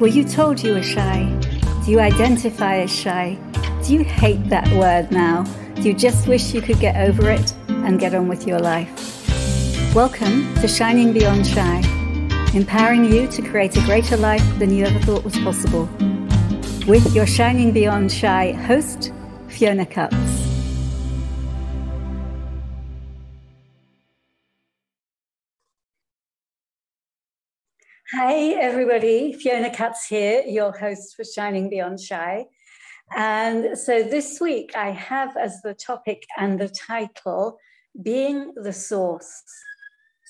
Were you told you were shy? Do you identify as shy? Do you hate that word now? Do you just wish you could get over it and get on with your life? Welcome to Shining Beyond Shy, empowering you to create a greater life than you ever thought was possible. With your Shining Beyond Shy host, Fiona Cuts. Hi everybody, Fiona Cuts here, your host for Shining Beyond Shy. And so this week I have as the topic and the title, Being the Source.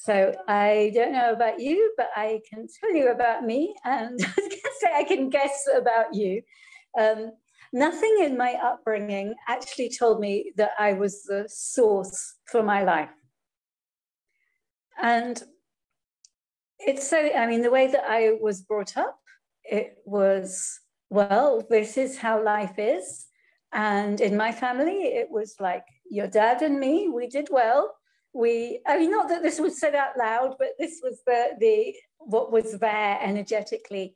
So I don't know about you, but I can tell you about me, and I can guess about you. Nothing in my upbringing actually told me that I was the source for my life. And it's so, I mean, the way that I was brought up, it was, well, this is how life is. And in my family, it was like your dad and me, we did well. I mean, not that this was said out loud, but this was the what was there energetically.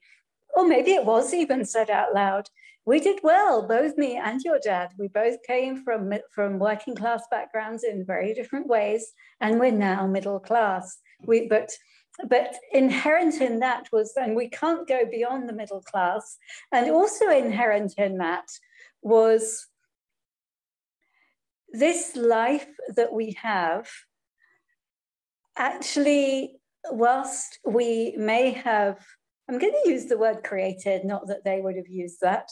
Or maybe it was even said out loud. We did well, both me and your dad. We both came from working class backgrounds in very different ways. And we're now middle class. But inherent in that was, and we can't go beyond the middle class, and also inherent in that was this life that we have. Actually, whilst we may have, I'm going to use the word created, not that they would have used that,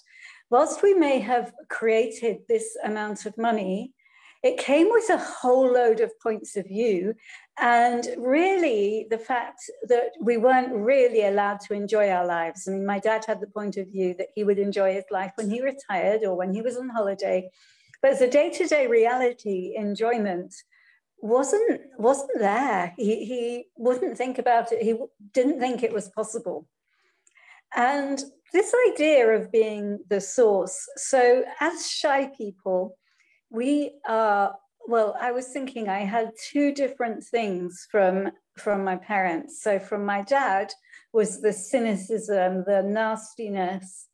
whilst we may have created this amount of money, it came with a whole load of points of view, and really the fact that we weren't really allowed to enjoy our lives. I mean, my dad had the point of view that he would enjoy his life when he retired or when he was on holiday, but as a day-to-day reality, enjoyment wasn't there. He wouldn't think about it. He didn't think it was possible. And this idea of being the source. So as shy people, we are, well, I was thinking I had two different things from my parents. So from my dad was the cynicism, the nastiness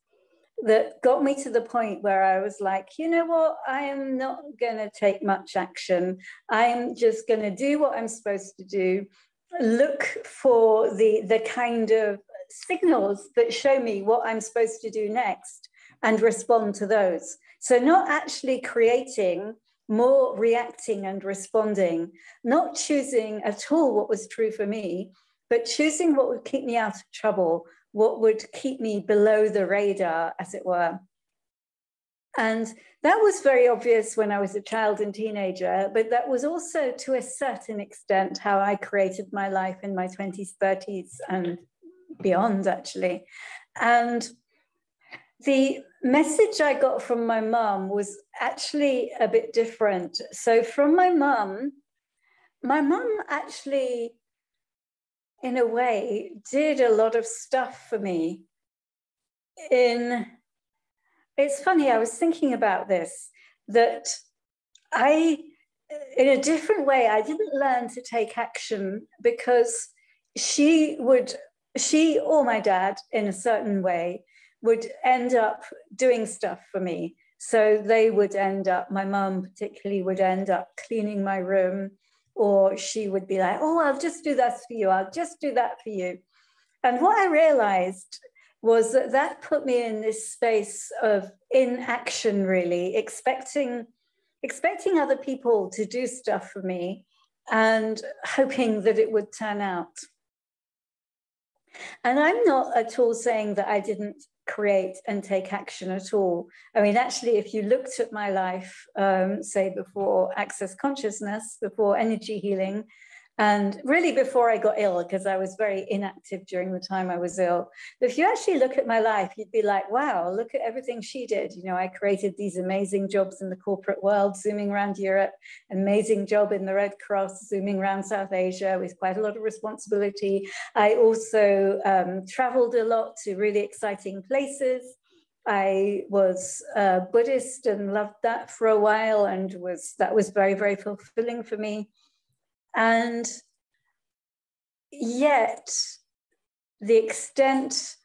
that got me to the point where I was like, you know what, I am not going to take much action. I am just going to do what I'm supposed to do, look for the kind of signals that show me what I'm supposed to do next and respond to those. So not actually creating, more reacting and responding, not choosing at all what was true for me, but choosing what would keep me out of trouble, what would keep me below the radar, as it were. And that was very obvious when I was a child and teenager, but that was also to a certain extent how I created my life in my 20s, 30s and beyond, actually. And the message I got from my mum was actually a bit different. So from my mum actually, in a way, did a lot of stuff for me. It's funny, I was thinking about this, that in a different way, I didn't learn to take action because she or my dad, in a certain way, would end up doing stuff for me. So they would end up, my mum particularly would end up cleaning my room, or she would be like, oh, I'll just do that for you. I'll just do that for you. And what I realized was that put me in this space of inaction, really, expecting other people to do stuff for me and hoping that it would turn out. And I'm not at all saying that I didn't create and take action at all. I mean, actually, if you looked at my life, say before Access Consciousness, before energy healing, and really before I got ill, because I was very inactive during the time I was ill. But if you actually look at my life, you'd be like, wow, look at everything she did. You know, I created these amazing jobs in the corporate world, zooming around Europe, amazing job in the Red Cross, zooming around South Asia with quite a lot of responsibility. I also traveled a lot to really exciting places. I was Buddhist and loved that for a while, and that was very, very fulfilling for me. And yet the extent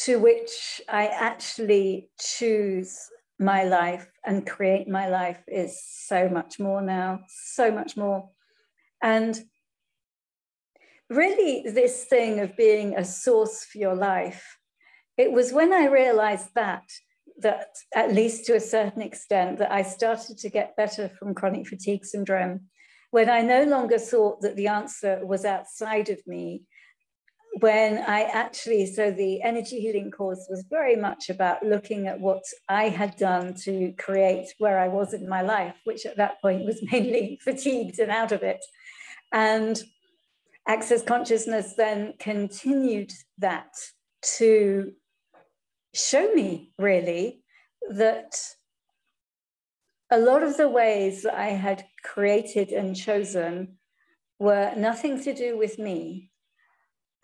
to which I actually choose my life and create my life is so much more now, so much more. And really, this thing of being a source for your life, it was when I realized that at least to a certain extent, that I started to get better from chronic fatigue syndrome, when I no longer thought that the answer was outside of me, when I actually, so the energy healing course was very much about looking at what I had done to create where I was in my life, which at that point was mainly fatigued and out of it. And Access Consciousness then continued that to show me really that a lot of the ways that I had created and chosen were nothing to do with me.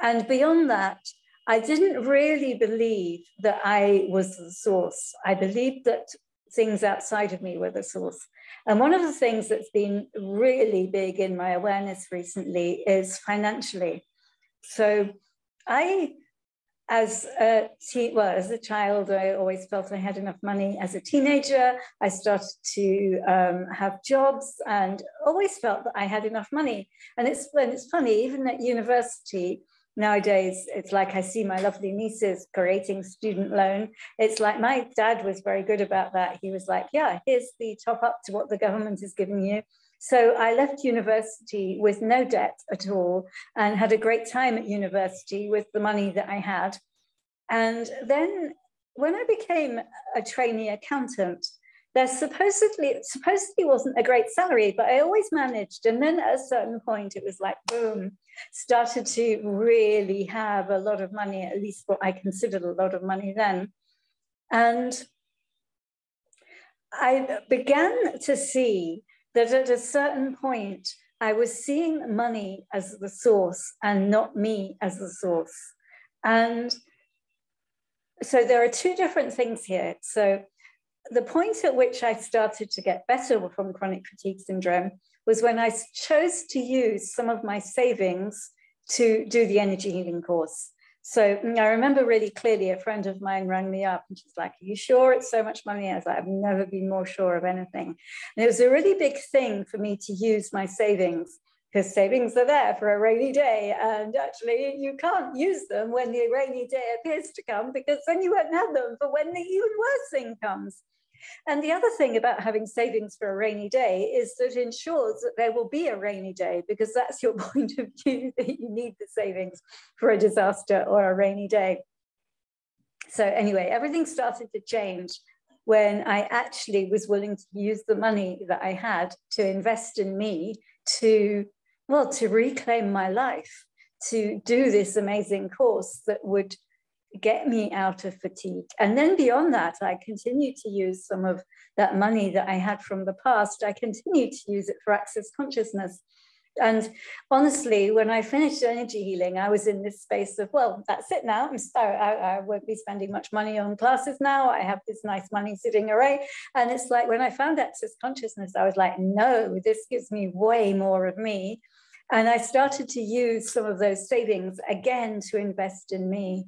And beyond that, I didn't really believe that I was the source. I believed that things outside of me were the source. And one of the things that's been really big in my awareness recently is financially. So as a child, I always felt I had enough money. As a teenager, I started to have jobs and always felt that I had enough money. And it's funny, even at university, nowadays, it's like I see my lovely nieces creating student loan. It's like my dad was very good about that. He was like, yeah, here's the top up to what the government is giving you. So I left university with no debt at all and had a great time at university with the money that I had. And then when I became a trainee accountant, there supposedly wasn't a great salary, but I always managed. And then at a certain point, it was like, boom, started to really have a lot of money, at least what I considered a lot of money then. And I began to see that at a certain point, I was seeing money as the source and not me as the source. And so there are two different things here. So the point at which I started to get better from chronic fatigue syndrome was when I chose to use some of my savings to do the energy healing course. So I remember really clearly a friend of mine rang me up and she's like, are you sure it's so much money? I was like, I've never been more sure of anything. And it was a really big thing for me to use my savings, because savings are there for a rainy day. And actually you can't use them when the rainy day appears to come, because then you won't have them for when the even worse thing comes. And the other thing about having savings for a rainy day is that it ensures that there will be a rainy day, because that's your point of view, that you need the savings for a disaster or a rainy day. So anyway, everything started to change when I actually was willing to use the money that I had to invest in me to reclaim my life, to do this amazing course that would get me out of fatigue. And then beyond that, I continued to use some of that money that I had from the past. I continued to use it for Access Consciousness. And honestly, when I finished energy healing, I was in this space of, well, that's it now. I won't be spending much money on classes now. I have this nice money sitting away. And it's like, when I found Access Consciousness, I was like, no, this gives me way more of me. And I started to use some of those savings again to invest in me.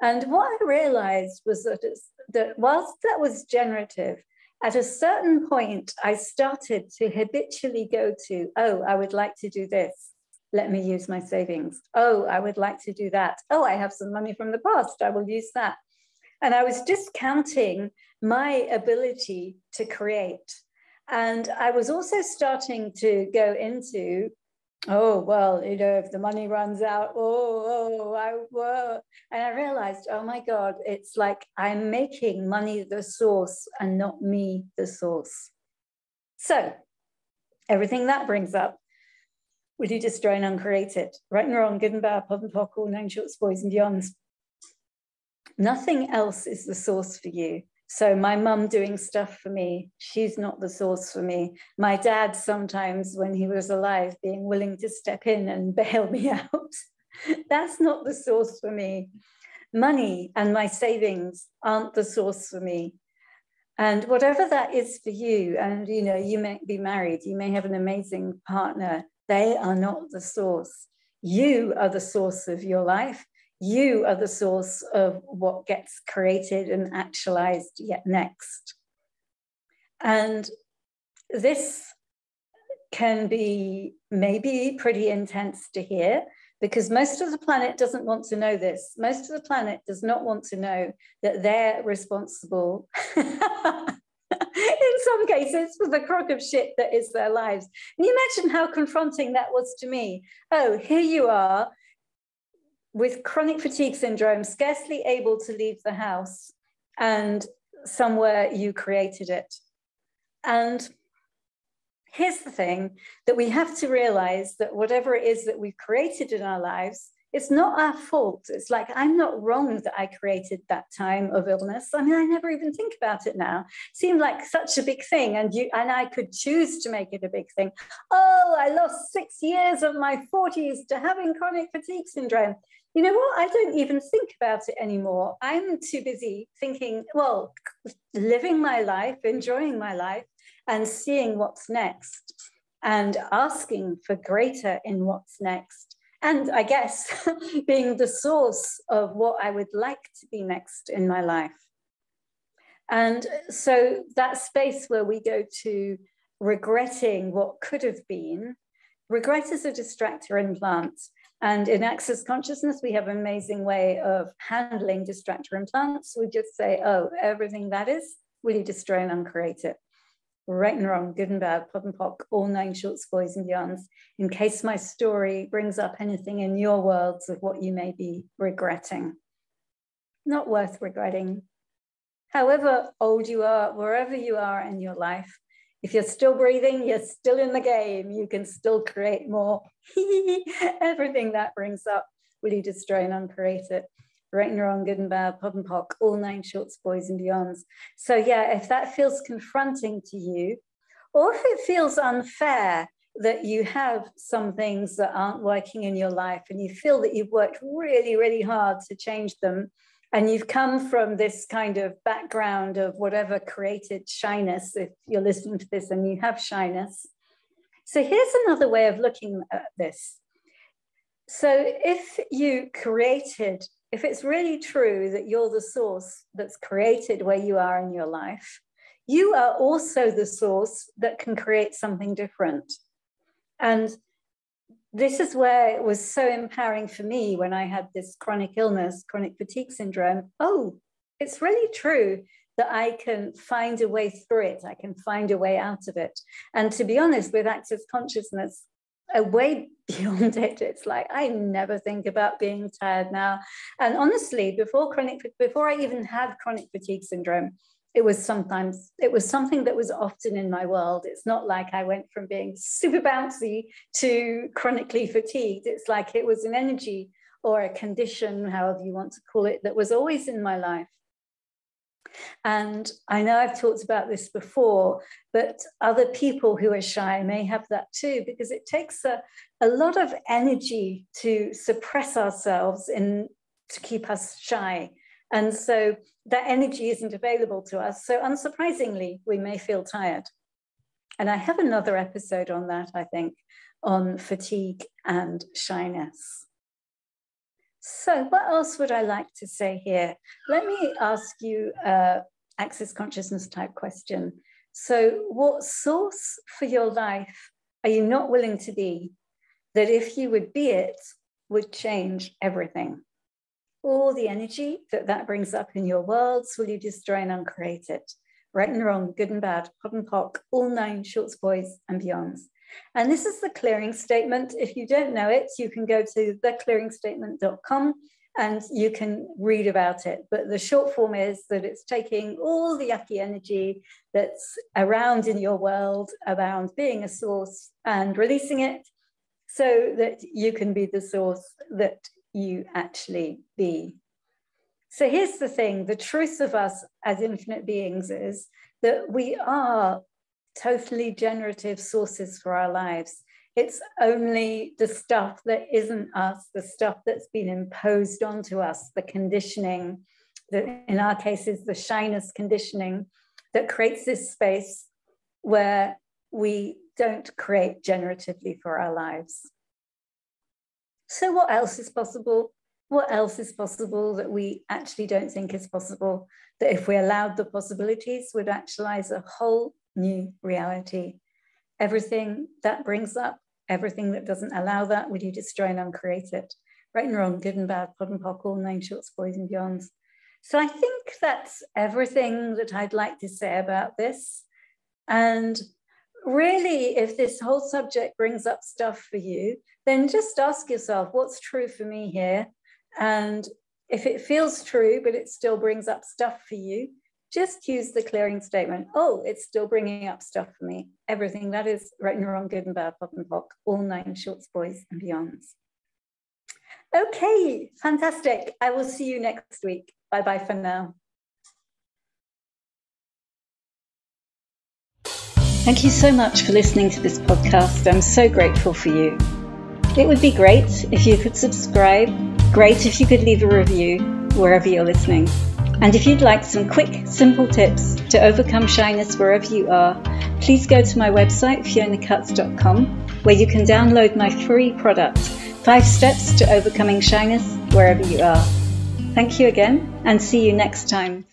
And what I realized was that whilst that was generative, at a certain point, I started to habitually go to, oh, I would like to do this. Let me use my savings. Oh, I would like to do that. Oh, I have some money from the past. I will use that. And I was discounting my ability to create. And I was also starting to go into, oh, well, you know, if the money runs out, and I realized, oh my God, it's like I'm making money the source and not me the source. So everything that brings up, will you destroy and uncreate it? Right and wrong, good and bad, pod and pock, all known shorts, boys and beyonds. Nothing else is the source for you. So my mum doing stuff for me, she's not the source for me. My dad sometimes, when he was alive, being willing to step in and bail me out, that's not the source for me. Money and my savings aren't the source for me. And whatever that is for you, and you know, you may be married, you may have an amazing partner, they are not the source. You are the source of your life. You are the source of what gets created and actualized yet next. And this can be maybe pretty intense to hear, because most of the planet doesn't want to know this. Most of the planet does not want to know that they're responsible, in some cases, for the crock of shit that is their lives. Can you imagine how confronting that was to me? Oh, here you are with chronic fatigue syndrome, scarcely able to leave the house, and somewhere you created it. And here's the thing, that we have to realize that whatever it is that we've created in our lives, it's not our fault. It's like, I'm not wrong that I created that time of illness. I mean, I never even think about it now. It seemed like such a big thing, and I could choose to make it a big thing. Oh, I lost 6 years of my 40s to having chronic fatigue syndrome. You know what? I don't even think about it anymore. I'm too busy thinking, well, living my life, enjoying my life, and seeing what's next, and asking for greater in what's next. And I guess being the source of what I would like to be next in my life. And so that space where we go to regretting what could have been, regret is a distractor implant. And in Access Consciousness, we have an amazing way of handling distractor implants. We just say, oh, everything that is, will you destroy and uncreate it? Right and wrong, good and bad, pod and poc, all 9 shorts, boys and beyonds, in case my story brings up anything in your worlds of what you may be regretting. Not worth regretting. However old you are, wherever you are in your life, if you're still breathing, you're still in the game. You can still create more. Everything that brings up, will you destroy and uncreate it? Right and wrong, good and bad, pod and poc, all 9 shorts, boys and beyonds. So yeah, if that feels confronting to you, or if it feels unfair that you have some things that aren't working in your life and you feel that you've worked really, really hard to change them, and you've come from this kind of background of whatever created shyness, if you're listening to this and you have shyness. So here's another way of looking at this. So if you created, if it's really true that you're the source that's created where you are in your life, you are also the source that can create something different. And this is where it was so empowering for me when I had this chronic illness, chronic fatigue syndrome. Oh, it's really true that I can find a way through it. I can find a way out of it. And to be honest, with Access Consciousness, a way beyond it, it's like I never think about being tired now. And honestly, before I even had chronic fatigue syndrome, it was something that was often in my world. It's not like I went from being super bouncy to chronically fatigued. It's like it was an energy or a condition, however you want to call it, that was always in my life. And I know I've talked about this before, but other people who are shy may have that too, because it takes a lot of energy to suppress ourselves to keep us shy. And so that energy isn't available to us. So unsurprisingly, we may feel tired. And I have another episode on that, I think, on fatigue and shyness. So what else would I like to say here? Let me ask you an Access Consciousness type question. So what source for your life are you not willing to be, that if you would be it, would change everything? All the energy that brings up in your worlds, will you destroy and uncreate it? Right and wrong, good and bad, pod and poc, all 9 shorts, boys and beyonds. And this is the clearing statement. If you don't know it, you can go to theclearingstatement.com and you can read about it. But the short form is that it's taking all the yucky energy that's around in your world around being a source and releasing it so that you can be the source that you actually be. So here's the thing, the truth of us as infinite beings is that we are totally generative sources for our lives. It's only the stuff that isn't us, the stuff that's been imposed onto us, the conditioning, that in our case is the shyness conditioning, that creates this space where we don't create generatively for our lives. So what else is possible? what else is possible that we actually don't think is possible, that if we allowed the possibilities would actualize a whole new reality. Everything that brings up, everything that doesn't allow that, would you destroy and uncreate it? Right and wrong, good and bad, pod and pock, all 9 shorts, boys and beyonds. So I think that's everything that I'd like to say about this. And really, if this whole subject brings up stuff for you, then just ask yourself, what's true for me here? And if it feels true, but it still brings up stuff for you, just use the clearing statement. Oh, it's still bringing up stuff for me. Everything that is right and wrong, good and bad, pod and pock, all 9 shorts, boys and beyonds. Okay, fantastic. I will see you next week. Bye-bye for now. Thank you so much for listening to this podcast. I'm so grateful for you. It would be great if you could subscribe. Great if you could leave a review wherever you're listening. And if you'd like some quick, simple tips to overcome shyness wherever you are, please go to my website, fionacuts.com, where you can download my free product, 5 Steps to Overcoming Shyness Wherever You Are. Thank you again, and see you next time.